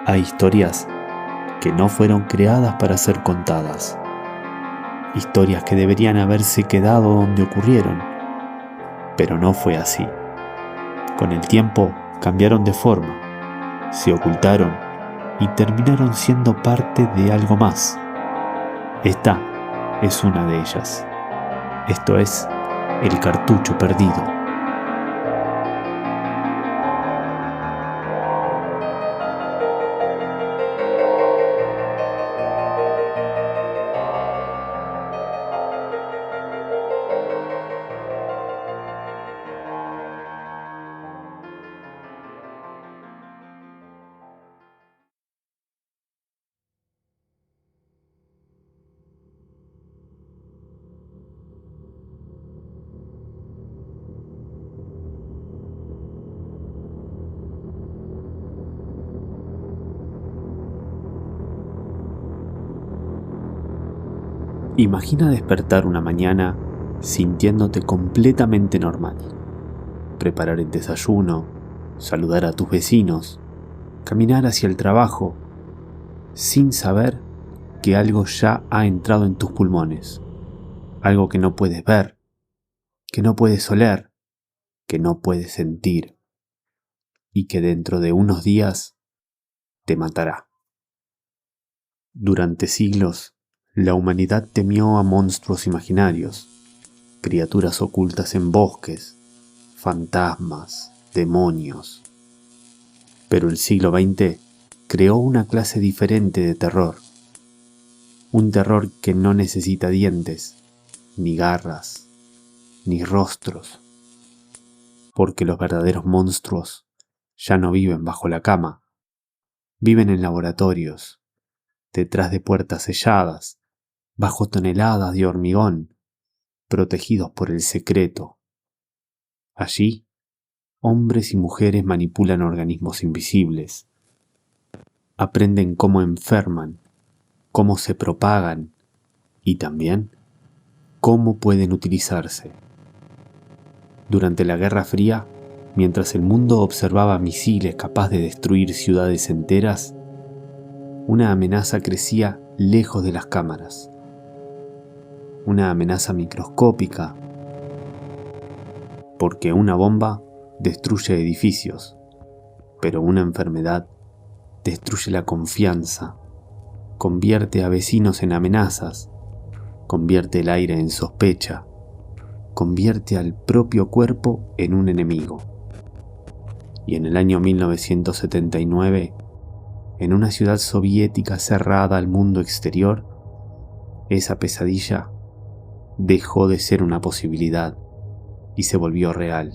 Hay historias que no fueron creadas para ser contadas. Historias que deberían haberse quedado donde ocurrieron. Pero no fue así. Con el tiempo cambiaron de forma, se ocultaron y terminaron siendo parte de algo más. Esta es una de ellas. Esto es El Cartucho Perdido. Imagina despertar una mañana sintiéndote completamente normal. Preparar el desayuno, saludar a tus vecinos, caminar hacia el trabajo, sin saber que algo ya ha entrado en tus pulmones. Algo que no puedes ver, que no puedes oler, que no puedes sentir y que dentro de unos días te matará. Durante siglos, la humanidad temió a monstruos imaginarios, criaturas ocultas en bosques, fantasmas, demonios. Pero el siglo XX creó una clase diferente de terror. Un terror que no necesita dientes, ni garras, ni rostros. Porque los verdaderos monstruos ya no viven bajo la cama. Viven en laboratorios, detrás de puertas selladas, bajo toneladas de hormigón, protegidos por el secreto. Allí, hombres y mujeres manipulan organismos invisibles. Aprenden cómo enferman, cómo se propagan y también cómo pueden utilizarse. Durante la Guerra Fría, mientras el mundo observaba misiles capaces de destruir ciudades enteras, una amenaza crecía lejos de las cámaras. Una amenaza microscópica, porque una bomba destruye edificios, pero una enfermedad destruye la confianza, convierte a vecinos en amenazas, convierte el aire en sospecha, convierte al propio cuerpo en un enemigo. Y en el año 1979, en una ciudad soviética cerrada al mundo exterior, esa pesadilla dejó de ser una posibilidad y se volvió real.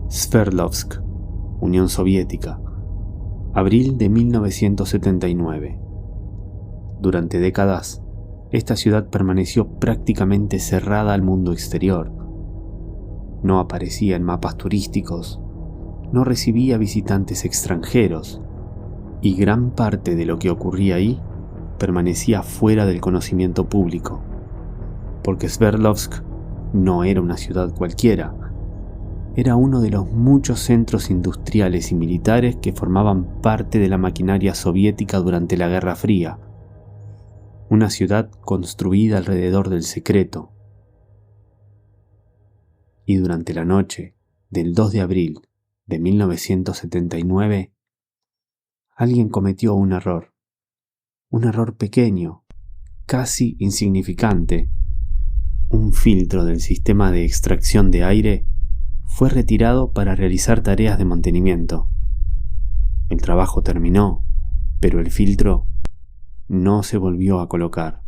Sverdlovsk, Unión Soviética, abril de 1979. Durante décadas, esta ciudad permaneció prácticamente cerrada al mundo exterior. No aparecía en mapas turísticos, no recibía visitantes extranjeros, y gran parte de lo que ocurría ahí permanecía fuera del conocimiento público, porque Sverdlovsk no era una ciudad cualquiera, era uno de los muchos centros industriales y militares que formaban parte de la maquinaria soviética durante la Guerra Fría, una ciudad construida alrededor del secreto. Y durante la noche del 2 de abril de 1979, alguien cometió un error pequeño, casi insignificante. Un filtro del sistema de extracción de aire fue retirado para realizar tareas de mantenimiento. El trabajo terminó, pero el filtro no se volvió a colocar.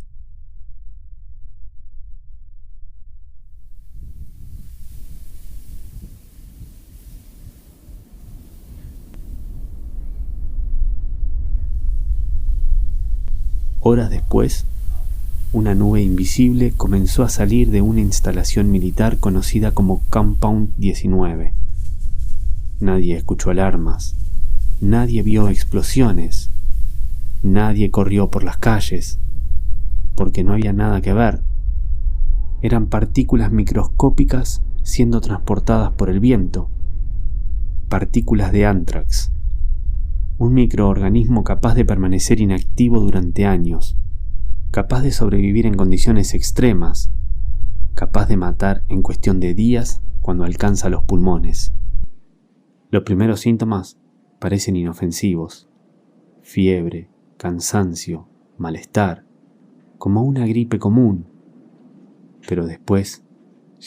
Horas después, una nube invisible comenzó a salir de una instalación militar conocida como Compound 19. Nadie escuchó alarmas, nadie vio explosiones, nadie corrió por las calles, porque no había nada que ver. Eran partículas microscópicas siendo transportadas por el viento. Partículas de anthrax, un microorganismo capaz de permanecer inactivo durante años, capaz de sobrevivir en condiciones extremas, capaz de matar en cuestión de días cuando alcanza los pulmones. Los primeros síntomas parecen inofensivos: fiebre, cansancio, malestar, como una gripe común. Pero después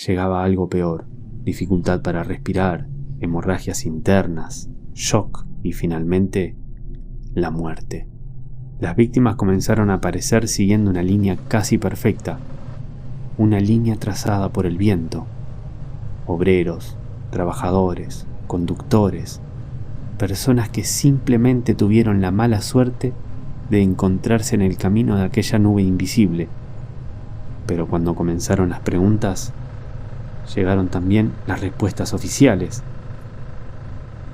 llegaba algo peor: dificultad para respirar, hemorragias internas, shock y finalmente la muerte. Las víctimas comenzaron a aparecer siguiendo una línea casi perfecta, una línea trazada por el viento. Obreros, trabajadores, conductores, personas que simplemente tuvieron la mala suerte de encontrarse en el camino de aquella nube invisible. Pero cuando comenzaron las preguntas, llegaron también las respuestas oficiales.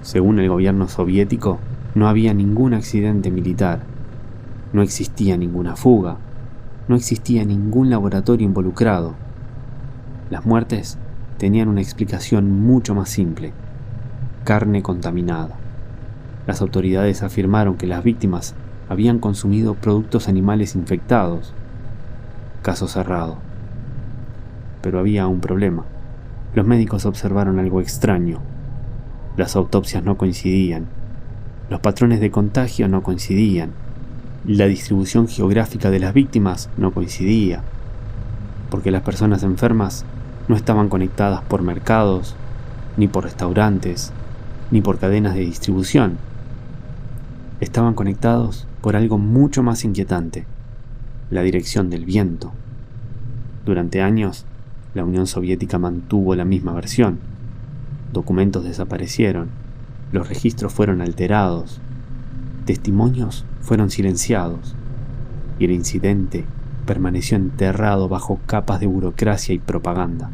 Según el gobierno soviético, no había ningún accidente militar, no existía ninguna fuga, no existía ningún laboratorio involucrado. Las muertes tenían una explicación mucho más simple: carne contaminada. Las autoridades afirmaron que las víctimas habían consumido productos animales infectados. Caso cerrado. Pero había un problema. Los médicos observaron algo extraño. Las autopsias no coincidían. Los patrones de contagio no coincidían. La distribución geográfica de las víctimas no coincidía, porque las personas enfermas no estaban conectadas por mercados, ni por restaurantes, ni por cadenas de distribución. Estaban conectados por algo mucho más inquietante: la dirección del viento. Durante años, la Unión Soviética mantuvo la misma versión. Documentos desaparecieron, los registros fueron alterados, testimonios fueron silenciados, y el incidente permaneció enterrado bajo capas de burocracia y propaganda.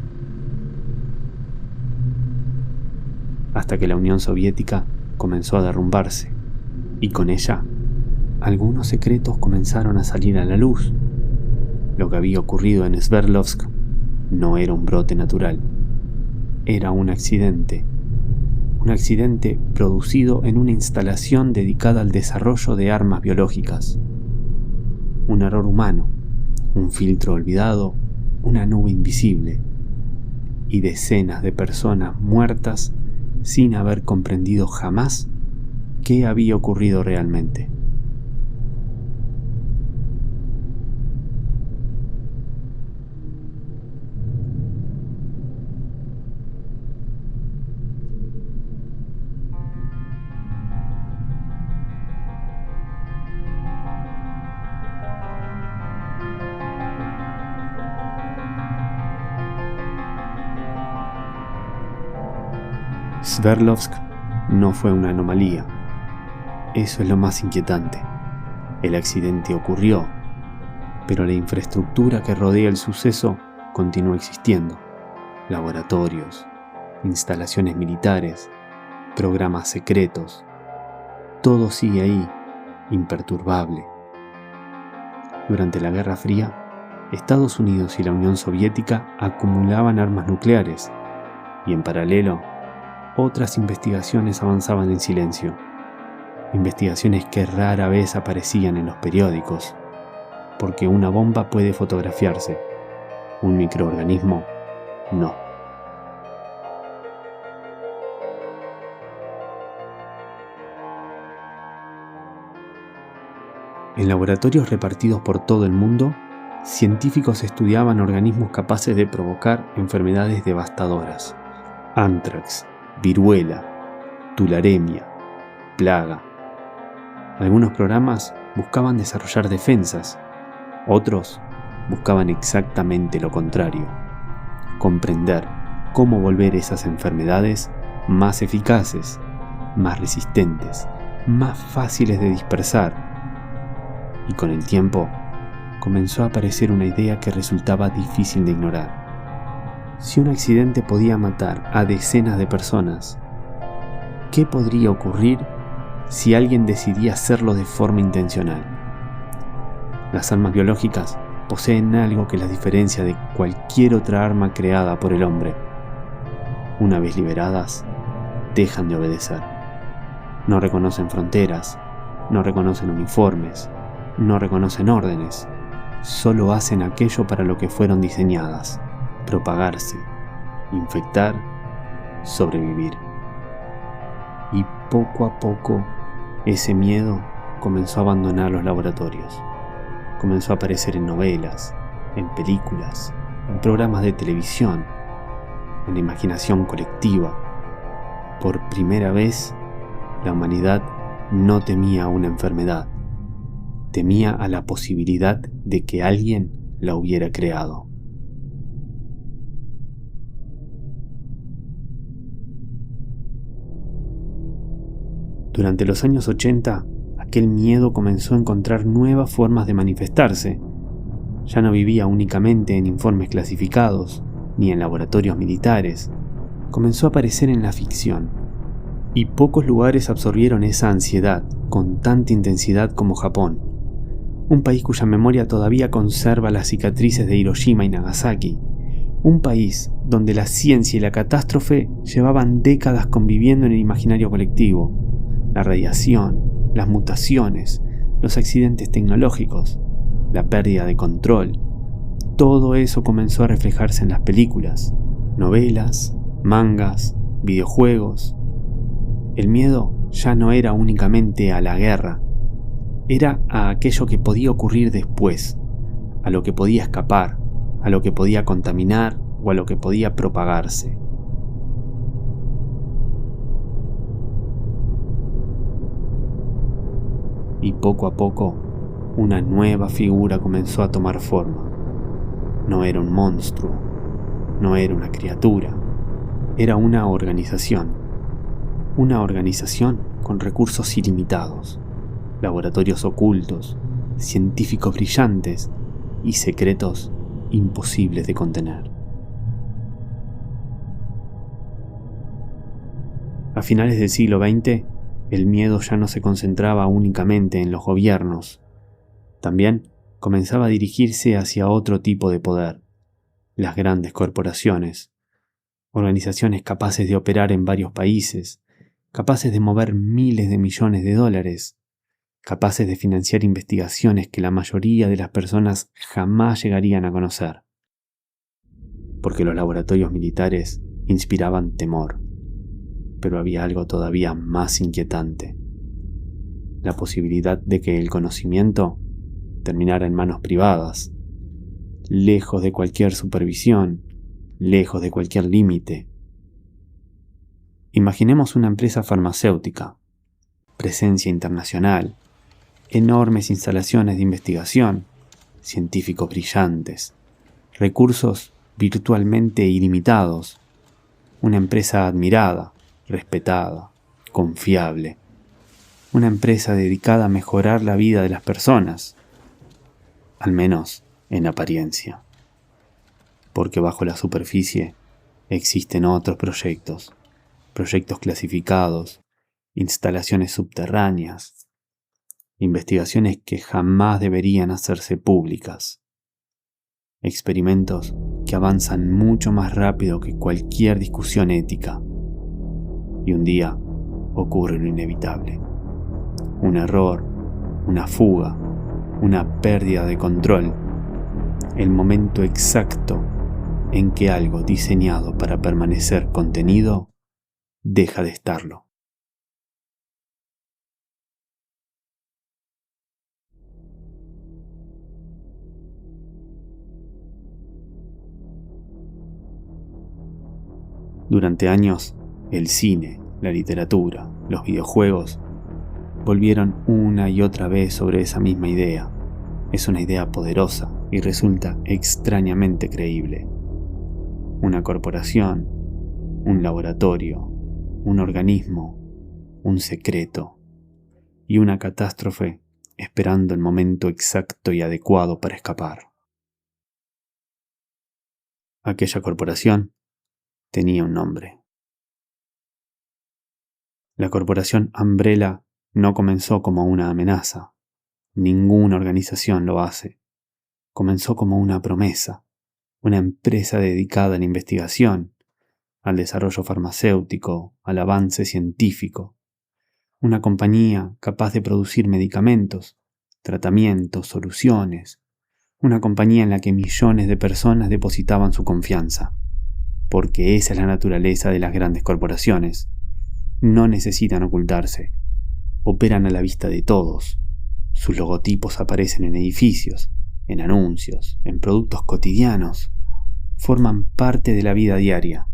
Hasta que la Unión Soviética comenzó a derrumbarse, y con ella, algunos secretos comenzaron a salir a la luz. Lo que había ocurrido en Sverdlovsk no era un brote natural, era un accidente producido en una instalación dedicada al desarrollo de armas biológicas. Un error humano, un filtro olvidado, una nube invisible, y decenas de personas muertas sin haber comprendido jamás qué había ocurrido realmente. Sverdlovsk no fue una anomalía. Eso es lo más inquietante. El accidente ocurrió, pero la infraestructura que rodea el suceso continuó existiendo. Laboratorios, instalaciones militares, programas secretos. Todo sigue ahí, imperturbable. Durante la Guerra Fría, Estados Unidos y la Unión Soviética acumulaban armas nucleares, y en paralelo, otras investigaciones avanzaban en silencio. Investigaciones que rara vez aparecían en los periódicos, porque una bomba puede fotografiarse, un microorganismo no. En laboratorios repartidos por todo el mundo, científicos estudiaban organismos capaces de provocar enfermedades devastadoras: anthrax, viruela, tularemia, plaga. Algunos programas buscaban desarrollar defensas, otros buscaban exactamente lo contrario: comprender cómo volver esas enfermedades más eficaces, más resistentes, más fáciles de dispersar. Y con el tiempo comenzó a aparecer una idea que resultaba difícil de ignorar. Si un accidente podía matar a decenas de personas, ¿qué podría ocurrir si alguien decidía hacerlo de forma intencional? Las armas biológicas poseen algo que las diferencia de cualquier otra arma creada por el hombre: una vez liberadas, dejan de obedecer. No reconocen fronteras, no reconocen uniformes, no reconocen órdenes. Solo hacen aquello para lo que fueron diseñadas: propagarse, infectar, sobrevivir. Y poco a poco, ese miedo comenzó a abandonar los laboratorios. Comenzó a aparecer en novelas, en películas, en programas de televisión, en la imaginación colectiva. Por primera vez, la humanidad no temía a una enfermedad, temía a la posibilidad de que alguien la hubiera creado. Durante los años 80, aquel miedo comenzó a encontrar nuevas formas de manifestarse. Ya no vivía únicamente en informes clasificados, ni en laboratorios militares. Comenzó a aparecer en la ficción. Y pocos lugares absorbieron esa ansiedad con tanta intensidad como Japón, un país cuya memoria todavía conserva las cicatrices de Hiroshima y Nagasaki, un país donde la ciencia y la catástrofe llevaban décadas conviviendo en el imaginario colectivo. La radiación, las mutaciones, los accidentes tecnológicos, la pérdida de control, todo eso comenzó a reflejarse en las películas, novelas, mangas, videojuegos. El miedo ya no era únicamente a la guerra, era a aquello que podía ocurrir después, a lo que podía escapar, a lo que podía contaminar o a lo que podía propagarse. Y poco a poco, una nueva figura comenzó a tomar forma. No era un monstruo, no era una criatura, era una organización con recursos ilimitados, laboratorios ocultos, científicos brillantes y secretos imposibles de contener. A finales del siglo XX, el miedo ya no se concentraba únicamente en los gobiernos. También comenzaba a dirigirse hacia otro tipo de poder: las grandes corporaciones, organizaciones capaces de operar en varios países, capaces de mover miles de millones de dólares, capaces de financiar investigaciones que la mayoría de las personas jamás llegarían a conocer. Porque los laboratorios militares inspiraban temor, pero había algo todavía más inquietante: la posibilidad de que el conocimiento terminara en manos privadas, lejos de cualquier supervisión, lejos de cualquier límite. Imaginemos una empresa farmacéutica, presencia internacional, enormes instalaciones de investigación, científicos brillantes, recursos virtualmente ilimitados, una empresa admirada, respetada, confiable, una empresa dedicada a mejorar la vida de las personas, al menos en apariencia, porque bajo la superficie existen otros proyectos clasificados, instalaciones subterráneas, investigaciones que jamás deberían hacerse públicas, experimentos que avanzan mucho más rápido que cualquier discusión ética. Y un día ocurre lo inevitable: un error, una fuga, una pérdida de control, el momento exacto en que algo diseñado para permanecer contenido deja de estarlo. Durante años, el cine, la literatura, los videojuegos volvieron una y otra vez sobre esa misma idea. Es una idea poderosa y resulta extrañamente creíble. Una corporación, un laboratorio, un organismo, un secreto y una catástrofe esperando el momento exacto y adecuado para escapar. Aquella corporación tenía un nombre. La corporación Umbrella no comenzó como una amenaza. Ninguna organización lo hace. Comenzó como una promesa, una empresa dedicada a la investigación, al desarrollo farmacéutico, al avance científico. Una compañía capaz de producir medicamentos, tratamientos, soluciones. Una compañía en la que millones de personas depositaban su confianza. Porque esa es la naturaleza de las grandes corporaciones. No necesitan ocultarse. Operan a la vista de todos. Sus logotipos aparecen en edificios, en anuncios, en productos cotidianos. Forman parte de la vida diaria.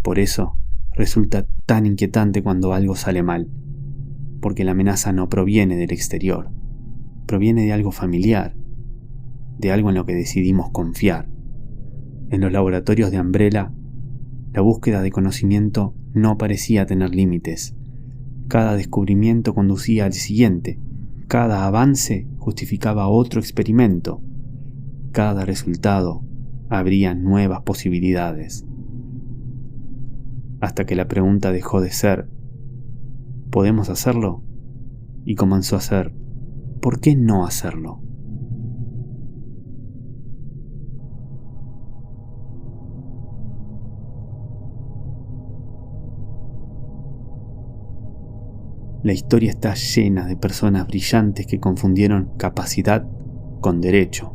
Por eso resulta tan inquietante cuando algo sale mal, porque la amenaza no proviene del exterior, proviene de algo familiar, de algo en lo que decidimos confiar. En los laboratorios de Umbrella, la búsqueda de conocimiento no parecía tener límites. Cada descubrimiento conducía al siguiente, cada avance justificaba otro experimento, cada resultado abría nuevas posibilidades. Hasta que la pregunta dejó de ser ¿podemos hacerlo? Y comenzó a ser ¿por qué no hacerlo? La historia está llena de personas brillantes que confundieron capacidad con derecho.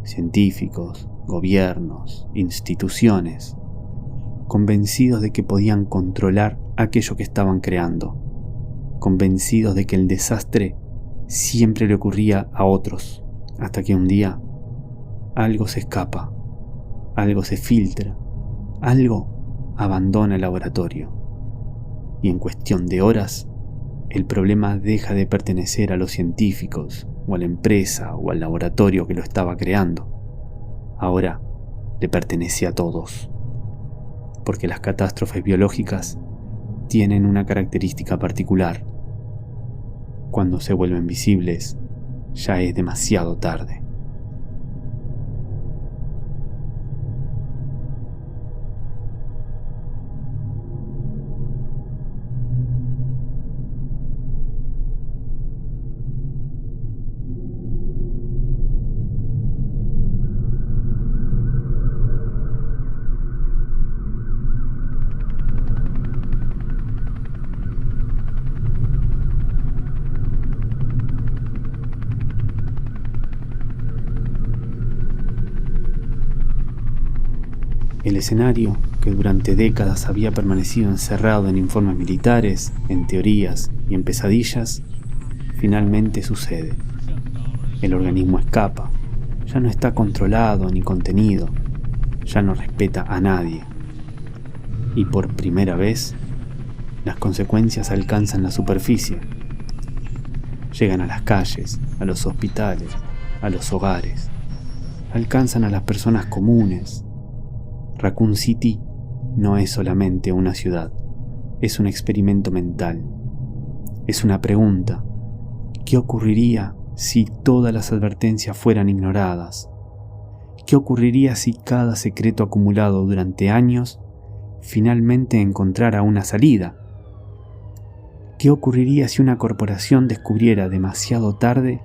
Científicos, gobiernos, instituciones, convencidos de que podían controlar aquello que estaban creando, convencidos de que el desastre siempre le ocurría a otros, hasta que un día algo se escapa, algo se filtra, algo abandona el laboratorio, y en cuestión de horas el problema deja de pertenecer a los científicos, o a la empresa, o al laboratorio que lo estaba creando. Ahora le pertenece a todos. Porque las catástrofes biológicas tienen una característica particular. Cuando se vuelven visibles, ya es demasiado tarde. El escenario, que durante décadas había permanecido encerrado en informes militares, en teorías y en pesadillas, finalmente sucede. El organismo escapa, ya no está controlado ni contenido, ya no respeta a nadie. Y por primera vez, las consecuencias alcanzan la superficie. Llegan a las calles, a los hospitales, a los hogares. Alcanzan a las personas comunes. Raccoon City no es solamente una ciudad, es un experimento mental. Es una pregunta. ¿Qué ocurriría si todas las advertencias fueran ignoradas? ¿Qué ocurriría si cada secreto acumulado durante años finalmente encontrara una salida? ¿Qué ocurriría si una corporación descubriera demasiado tarde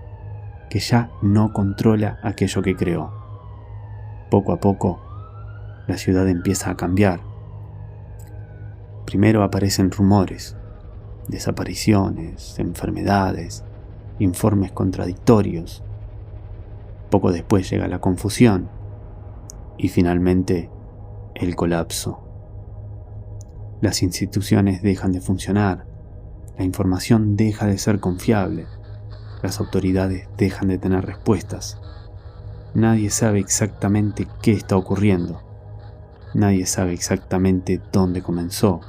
que ya no controla aquello que creó? Poco a poco, la ciudad empieza a cambiar. Primero aparecen rumores, desapariciones, enfermedades, informes contradictorios. Poco después llega la confusión y finalmente el colapso. Las instituciones dejan de funcionar, la información deja de ser confiable, las autoridades dejan de tener respuestas. Nadie sabe exactamente qué está ocurriendo. Nadie sabe exactamente dónde comenzó.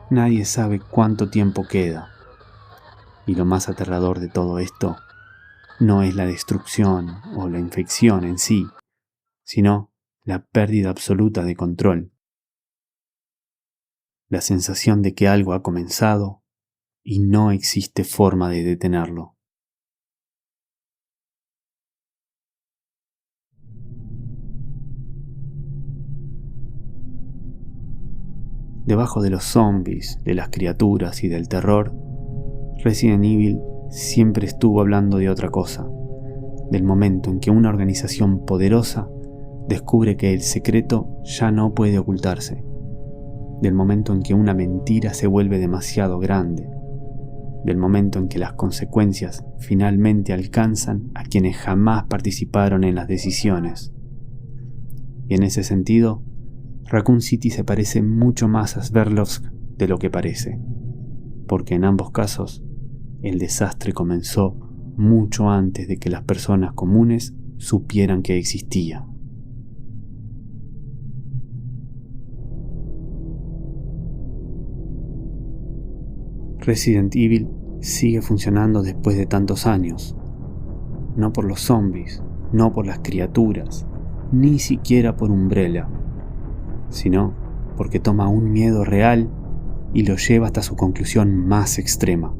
Nadie sabe cuánto tiempo queda. Y lo más aterrador de todo esto no es la destrucción o la infección en sí, sino la pérdida absoluta de control. La sensación de que algo ha comenzado y no existe forma de detenerlo. Debajo de los zombies, de las criaturas y del terror, Resident Evil siempre estuvo hablando de otra cosa, del momento en que una organización poderosa descubre que el secreto ya no puede ocultarse, del momento en que una mentira se vuelve demasiado grande, del momento en que las consecuencias finalmente alcanzan a quienes jamás participaron en las decisiones. Y en ese sentido, Raccoon City se parece mucho más a Sverdlovsk de lo que parece, porque en ambos casos el desastre comenzó mucho antes de que las personas comunes supieran que existía. Resident Evil sigue funcionando después de tantos años, no por los zombies, no por las criaturas, ni siquiera por Umbrella, sino porque toma un miedo real y lo lleva hasta su conclusión más extrema.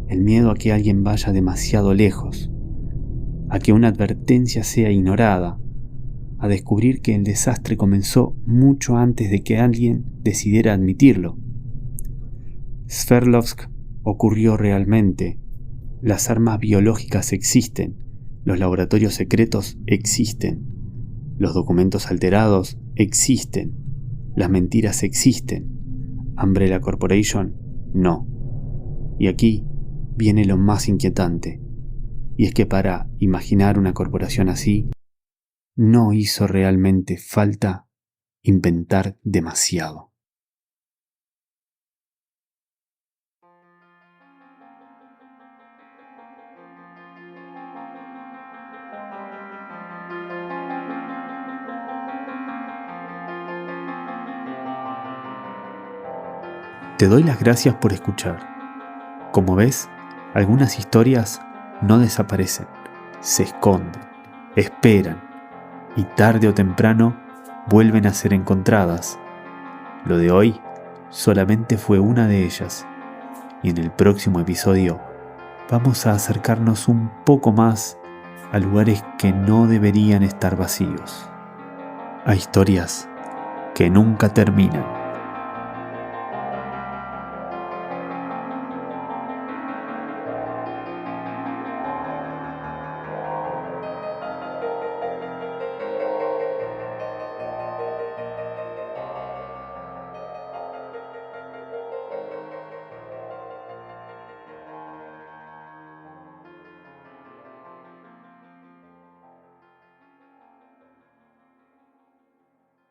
El miedo a que alguien vaya demasiado lejos, a que una advertencia sea ignorada, a descubrir que el desastre comenzó mucho antes de que alguien decidiera admitirlo. Sverdlovsk ocurrió realmente. Las armas biológicas existen, los laboratorios secretos existen, los documentos alterados existen, las mentiras existen. Umbrella Corporation no. Y aquí viene lo más inquietante, y es que para imaginar una corporación así, no hizo realmente falta inventar demasiado. Te doy las gracias por escuchar. Como ves, algunas historias no desaparecen, se esconden, esperan y tarde o temprano vuelven a ser encontradas. Lo de hoy solamente fue una de ellas, y en el próximo episodio vamos a acercarnos un poco más a lugares que no deberían estar vacíos, a historias que nunca terminan.